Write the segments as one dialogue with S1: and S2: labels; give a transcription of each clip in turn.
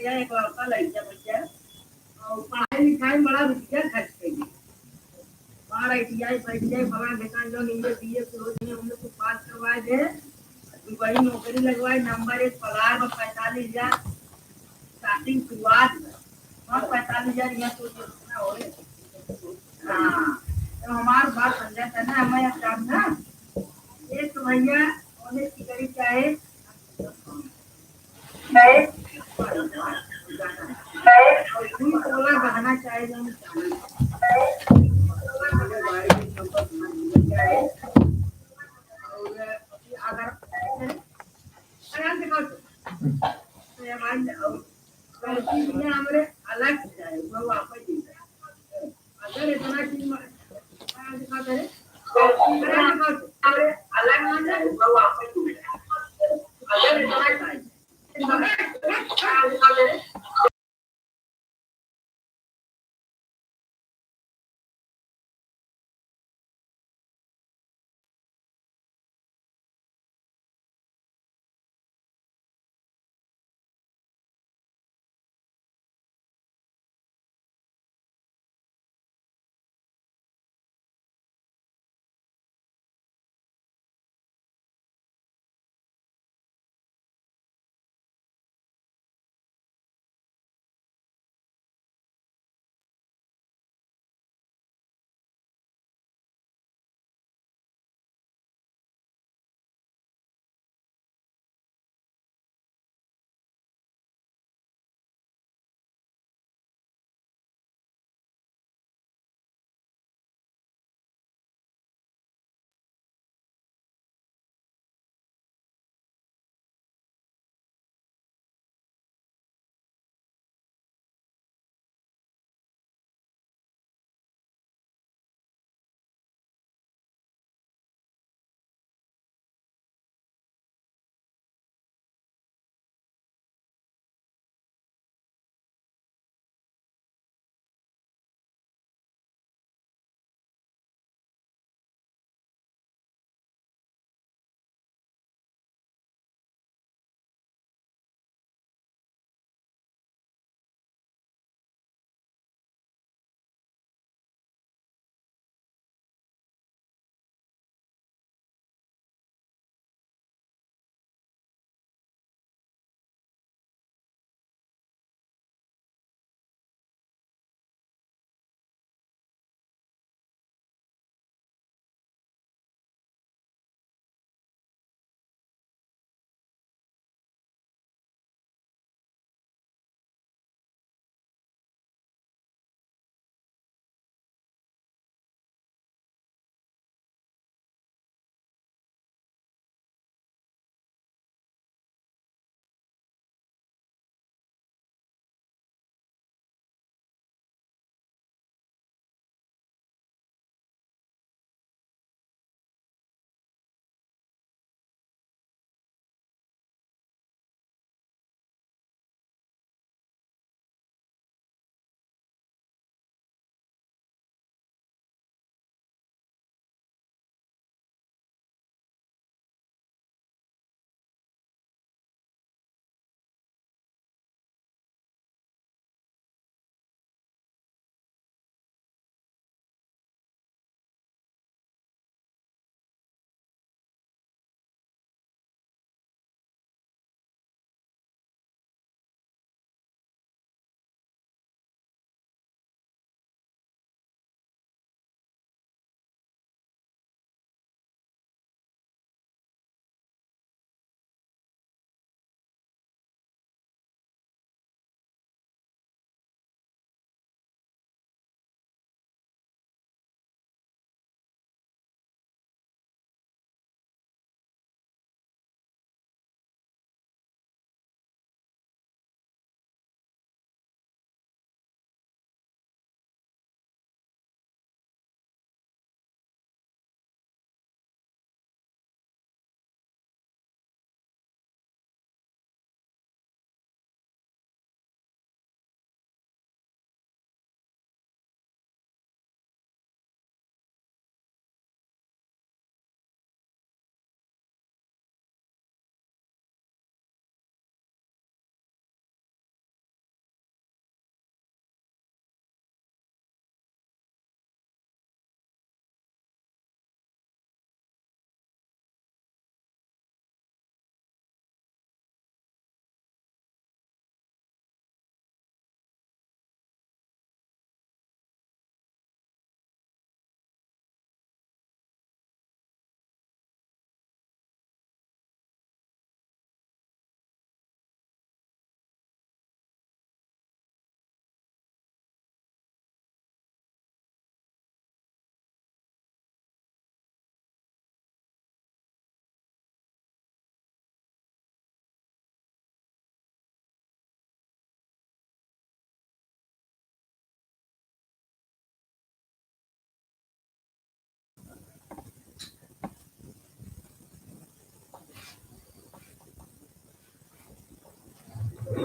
S1: या एक लड़का लड़किया बच्चा और पढ़ाई लिखाई में बड़ा रुपया खर्च करेंगे। बाहर ITI ITI फलाना ढेकान जो इंग्लिश BA से हो जाए हम लोग को पास करवाए दे, दुबई नौकरी लगवाए, नंबर एक पगार में 45,000 स्टार्टिंग शुरुआत में, और 45,000 यहाँ सोच कितना हो रहे। हाँ तो हमारी बात समझा था ना, हमें अब काम था एक तो भैया होने की करी चाहे चाहे और कोई तोला गहना चाहे जो हम चाहे और अगर हमारे अलग जाए वो वापस अगर इतना चीज अलग जाए वो वापस अगर इतना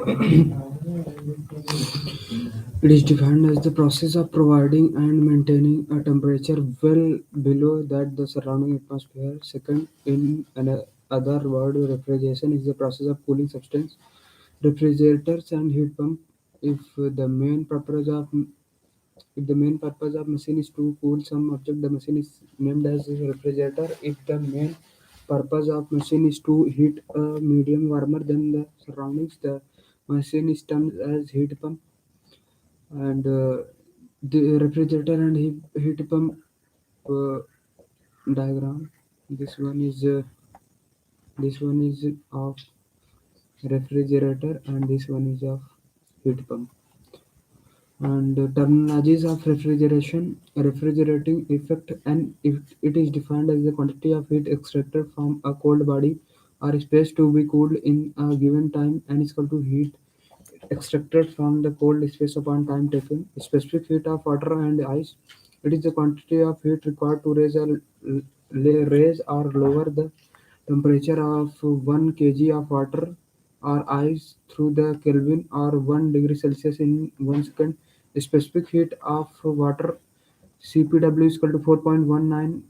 S2: It is defined as the process of providing and maintaining a temperature well below that the surrounding atmosphere. Second, in another word, refrigeration is the process of cooling substance, refrigerators and heat pump. If the main purpose of if the main purpose of machine is to cool some object, the machine is named as a refrigerator. If the main purpose of machine is to heat a medium warmer than the surroundings, the machine is termed as heat pump. And the refrigerator and heat pump uh, diagram. This one is uh, this one is of refrigerator and this one is of heat pump. And terminologies of refrigerating effect, and if it is defined as the quantity of heat extracted from a cold body or space to be cooled in a given time and is equal to heat extracted from the cold space upon time taken. Specific heat of water and ice. It is the quantity of heat required to raise or lower the temperature of 1 kg of water or ice through the Kelvin or 1 degree Celsius in 1 second. The specific heat of water CPW is equal to 4.19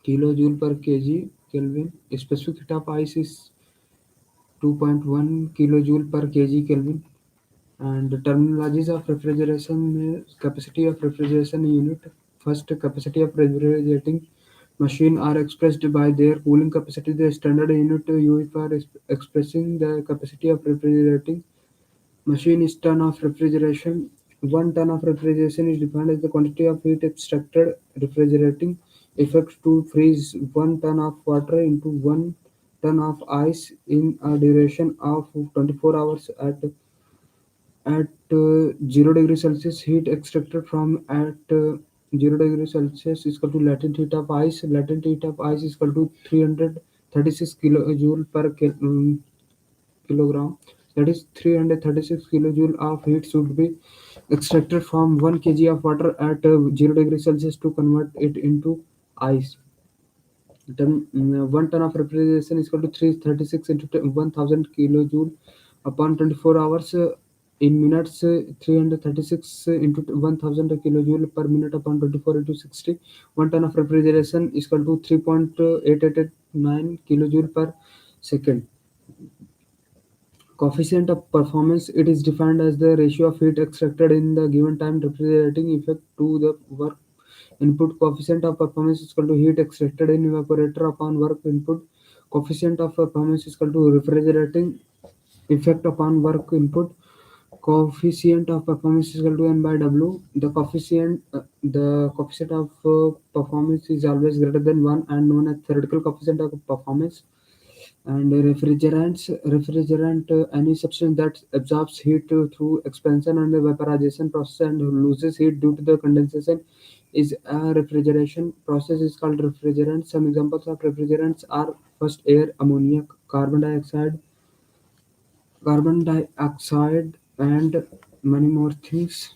S2: kilojoule per kg Kelvin. The specific heat of ice is 2.1 kilojoule per kg Kelvin. And the terminologies of refrigeration capacity of refrigeration unit. First, capacity of refrigerating machine are expressed by their cooling capacity. The standard unit used for expressing the capacity of refrigerating machine is ton of refrigeration. 1 ton of refrigeration is defined as the quantity of heat extracted refrigerating effect to freeze 1 ton of water into 1 ton of ice in a duration of 24 hours at 0 degree Celsius. Heat extracted from at 0 degree Celsius is equal to latent heat of ice. Latent heat of ice is equal to 336 kilojoule per kilogram. That is 336 kilojoule of heat should be extracted from 1 kg of water at 0 degree Celsius to convert it into ice. 1 ton of refrigeration is equal to 336 into 1000 kilojoule upon 24 hours in minutes. 336 into 1000 kilojoule per minute upon 24 into 60. 1 ton of refrigeration is equal to 3.8889 kilojoule per second. Coefficient of performance, it is defined as the ratio of heat extracted in the given time refrigerating effect to the work input. Coefficient of performance is equal to heat extracted in evaporator upon work input. Coefficient of performance is equal to refrigerating effect upon work input. Coefficient of performance is equal to n by w. The coefficient of performance is always greater than 1 and known as theoretical coefficient of performance. And refrigerant, any substance that absorbs heat through expansion and vaporization process and loses heat due to the condensation is a refrigeration process is called refrigerant. Some examples of refrigerants are first air, ammonia, carbon dioxide, and many more things.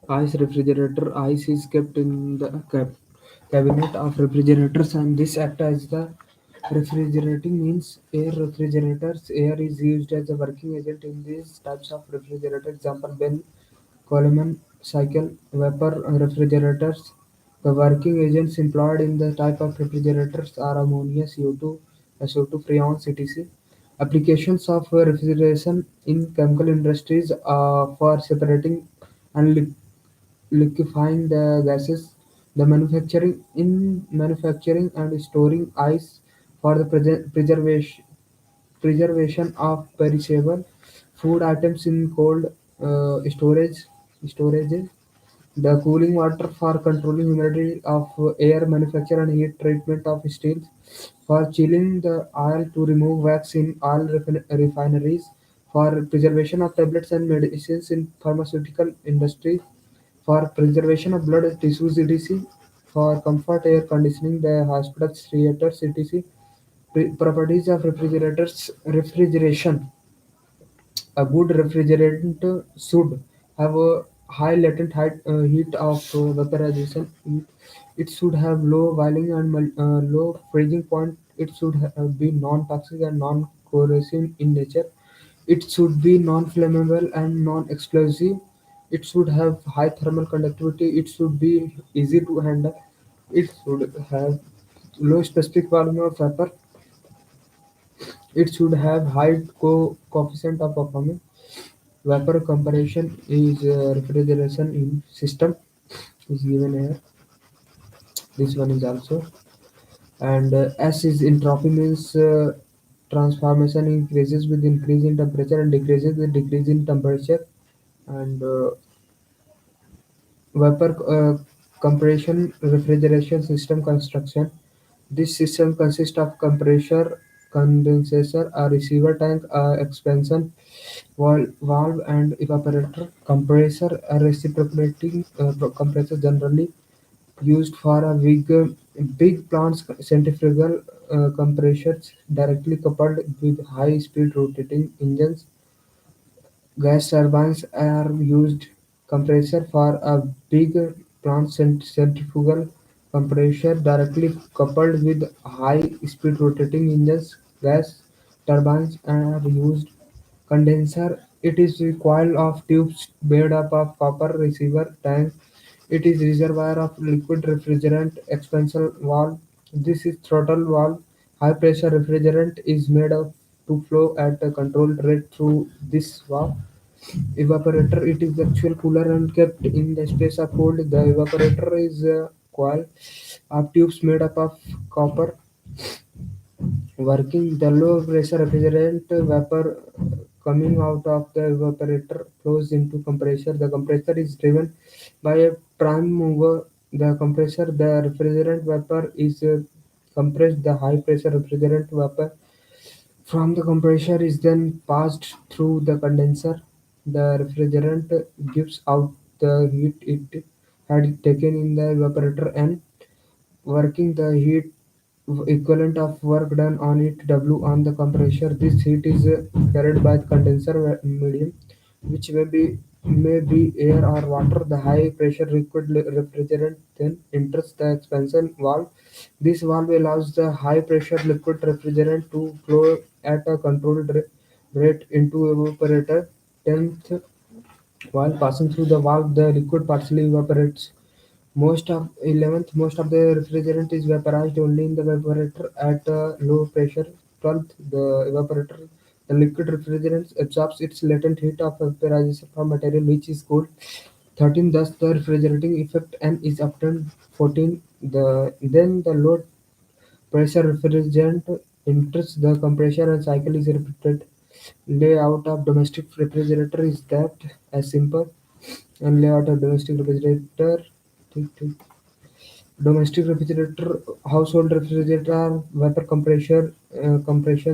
S2: Ice refrigerator. Ice is kept in the cabinet of refrigerators, and this act as the refrigerating means. Air refrigerators. Air is used as a working agent in these types of refrigerator. Example: Ben Coleman cycle vapor refrigerators. The working agents employed in the type of refrigerators are ammonia, CO2, SO2, freons, etc. Applications of refrigeration in chemical industries for separating and liquefying the gases. The manufacturing and storing ice for the preservation of perishable food items in cold storage. The cooling water for controlling humidity of air, manufacture and heat treatment of steel, for chilling the oil to remove wax in oil refineries, for preservation of tablets and medicines in pharmaceutical industry, for preservation of blood tissues etc., for comfort air conditioning the hospitals, theaters etc. Properties of refrigeration. A good refrigerant should have a high latent heat of vaporization. It should have low boiling and low freezing point. It should be non-toxic and non-corrosive in nature. It should be non-flammable and non-explosive. It should have high thermal conductivity. It should be easy to handle. It should have low specific volume of vapor. It should have high coefficient of performance. Vapor compression is refrigeration in system is given here. This one is also, and S is entropy means transformation increases with increase in temperature and decreases with decrease in temperature. And vapor compression refrigeration system construction. This system consists of compressor, condenser, a receiver tank, a expansion valve, and evaporator. Compressor, a reciprocating compressor generally used for a big plants. Centrifugal compressors directly coupled with high-speed rotating engines. Gas turbines are used compressor for a big plant. Centrifugal compressor directly coupled with high-speed rotating engines. Gas turbines are used. Condenser: it is a coil of tubes made up of copper. Receiver tank: it is reservoir of liquid refrigerant. Expansion valve: this is throttle valve. High pressure refrigerant is made of to flow at a controlled rate through this valve. Evaporator: it is the actual cooler and kept in the space of cold. The evaporator is a coil of tubes made up of copper. Working: the low pressure refrigerant vapor coming out of the evaporator flows into compressor. The compressor is driven by a prime mover. The compressor: the refrigerant vapor is compressed. The high pressure refrigerant vapor from the compressor is then passed through the condenser. The refrigerant gives out the heat it had taken in the evaporator and working: the heat equivalent of work done on it W on the compressor. This heat is carried by the condenser medium, which may be air or water. The high pressure liquid refrigerant then enters the expansion valve. This valve allows the high pressure liquid refrigerant to flow at a controlled rate into evaporator. Tenth, while passing through the valve, the liquid partially evaporates. Most of the refrigerant is vaporized only in the evaporator at low pressure. 12th, the evaporator, the liquid refrigerant absorbs its latent heat of vaporization from material which is cold. 13, thus the refrigerating effect and is obtained. 14, the low pressure refrigerant enters the compressor and cycle is repeated. Layout of domestic refrigerator is that as simple, and layout of domestic refrigerator. Domestic refrigerator, household refrigerator, vapor compression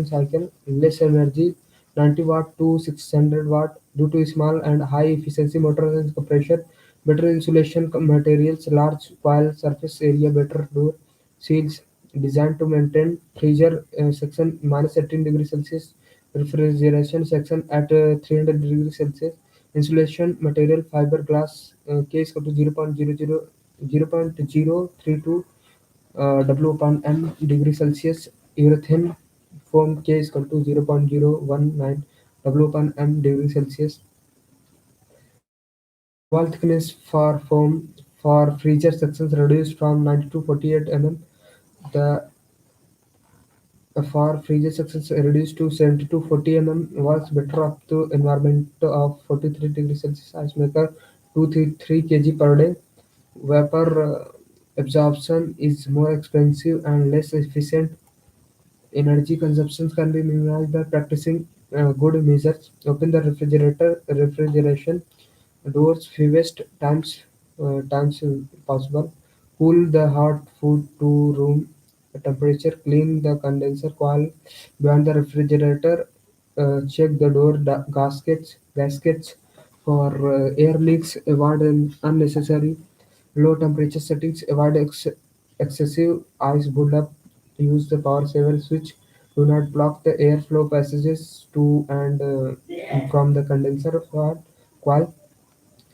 S2: cycle, less energy, 90 watt to 600 watt due to small and high efficiency motors and compression, better insulation materials, large coil surface area, better door seals, designed to maintain freezer section minus 18 degrees Celsius, refrigeration section at 300 degrees Celsius. Insulation material fiberglass K is equal to 0.0032 W upon m degree Celsius. Urethane foam K is equal to 0.019 W upon m degree Celsius. The wall thickness for foam for freezer sections reduced from 90 to 48 mm. The for freezer sections reduced to 70 to 40 mm works better up to environment of 43 degrees Celsius. Ice maker 233 kg per day. Vapor absorption is more expensive and less efficient. Energy consumption can be minimized by practicing good measures. Open the refrigeration doors fewest times possible. Cool the hot food to room temperature. Clean the condenser coil beyond the refrigerator. Check the door gaskets for air leaks. Avoid unnecessary low temperature settings. Avoid excessive ice buildup. Use the power saver switch. Do not block the airflow passages to and from the condenser coil.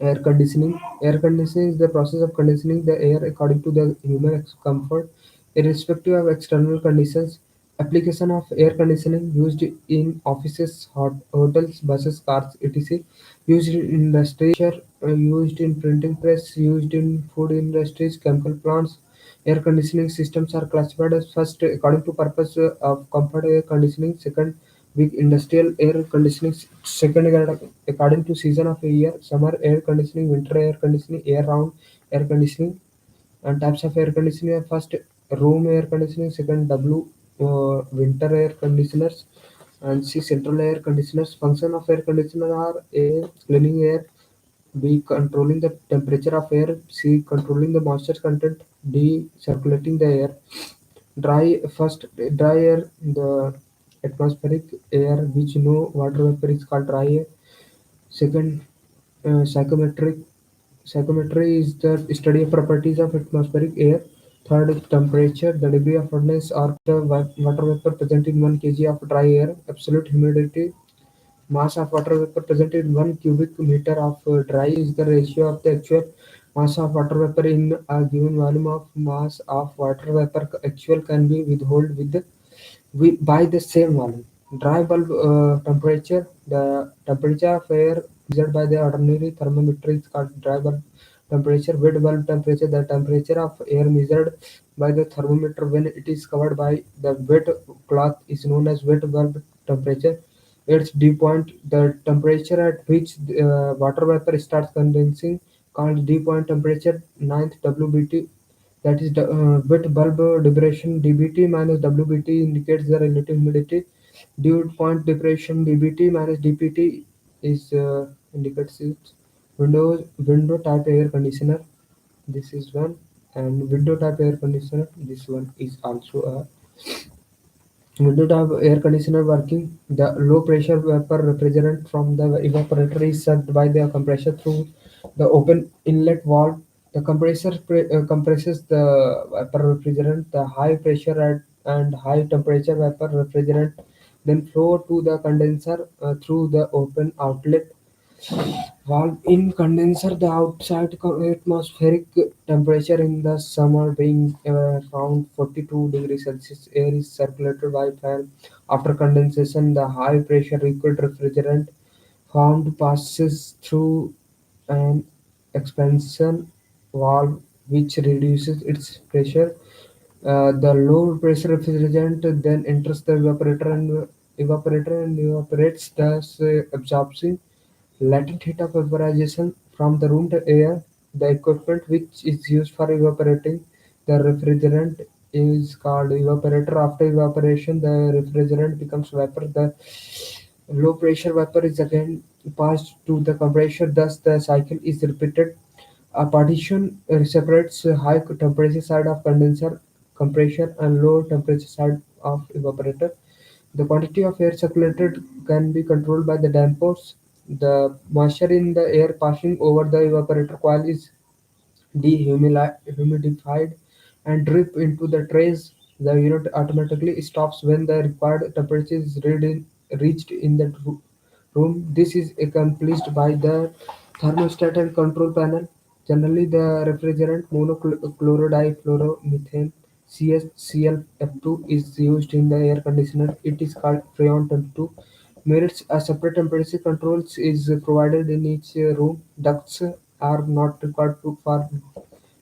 S2: Air conditioning. Air conditioning is the process of conditioning the air according to the human comfort, irrespective of external conditions. Application of air conditioning used in offices, hotels, buses, cars, etc. Used in industry, used in printing press, used in food industries, chemical plants. Air conditioning systems are classified as first according to purpose of comfort air conditioning, second weak industrial air conditioning, second according to season of a year, summer air conditioning, winter air conditioning, year round air conditioning. And types of air conditioning are first room air conditioning, second W winter air conditioners, and C central air conditioners. Function of air conditioner are A cleaning air, B controlling the temperature of air, C controlling the moisture content, D circulating the air. Dry air, the atmospheric air which no water vapor is called dry air. Second, psychometric. Psychometry is the study of properties of atmospheric air. Third, temperature, the degree of hotness or the water vapor present in 1 kg of dry air. Absolute humidity, mass of water vapor present in 1 cubic meter of dry is the ratio of the actual mass of water vapor in a given volume of mass of water vapor actual can be withheld by the same volume. Dry bulb temperature. The temperature of air measured by the ordinary thermometer is called dry bulb temperature. Wet bulb temperature. The temperature of air measured by the thermometer when it is covered by the wet cloth is known as wet bulb temperature. Its dew point. The temperature at which water vapor starts condensing called dew point temperature. Ninth WBT, that is the wet bulb depression. dBT minus WBT indicates the relative humidity. Dew point depression dBT minus dPT is indicates its window type air conditioner. This is one, and window type air conditioner. This one is also a window type air conditioner working. The low pressure vapor refrigerant from the evaporator is sucked by the compressor through the open inlet valve. The compressor compresses the vapor refrigerant. The high pressure and high temperature vapor refrigerant then flow to the condenser through the open outlet valve. In condenser, the outside atmospheric temperature in the summer being around 42 degrees Celsius, air is circulated by fan. After condensation, the high pressure liquid refrigerant formed passes through an expansion valve which reduces its pressure. The low pressure refrigerant then enters the evaporator and evaporates, thus absorbing latent heat of vaporization from the room air. The equipment which is used for evaporating the refrigerant is called evaporator. After evaporation, the refrigerant becomes vapor. The low pressure vapor is again passed to the compressor. Thus, the cycle is repeated. A partition separates high temperature side of condenser compressor and low temperature side of evaporator. The quantity of air circulated can be controlled by the dampers. The moisture in the air passing over the evaporator coil is dehumidified and drip into the trays. The unit automatically stops when the required temperature is reached in the room. This is accomplished by the thermostat and control panel. Generally, the refrigerant monochlorodifluoromethane CSClF2 is used in the air conditioner. It is called Freon 22. Merits a separate temperature controls is provided in each room. Ducts are not required for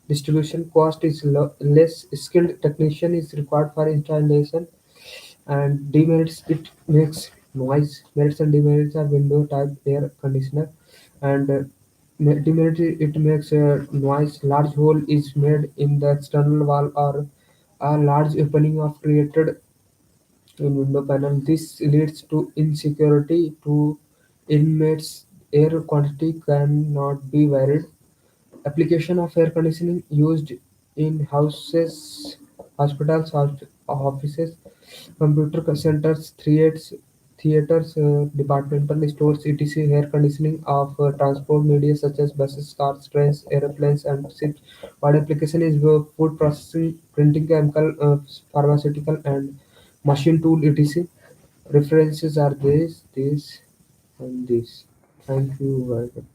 S2: distribution. Cost is less. Skilled technician is required for installation. And demerits, it makes noise. Merits and demerits are window type air conditioner. And demerits, it makes noise. Large hole is made in the external wall or a large opening of created in window panel. This leads to insecurity to inmates. Air quantity cannot be varied. Application of air conditioning used in houses, hospitals, offices, computer centers, theaters, departmental stores, etc. Air conditioning of transport media such as buses, cars, trains, airplanes, and ships. Wide application is food processing, printing, chemical, pharmaceutical, and machine tool, etc. References are this, and this. Thank you very much.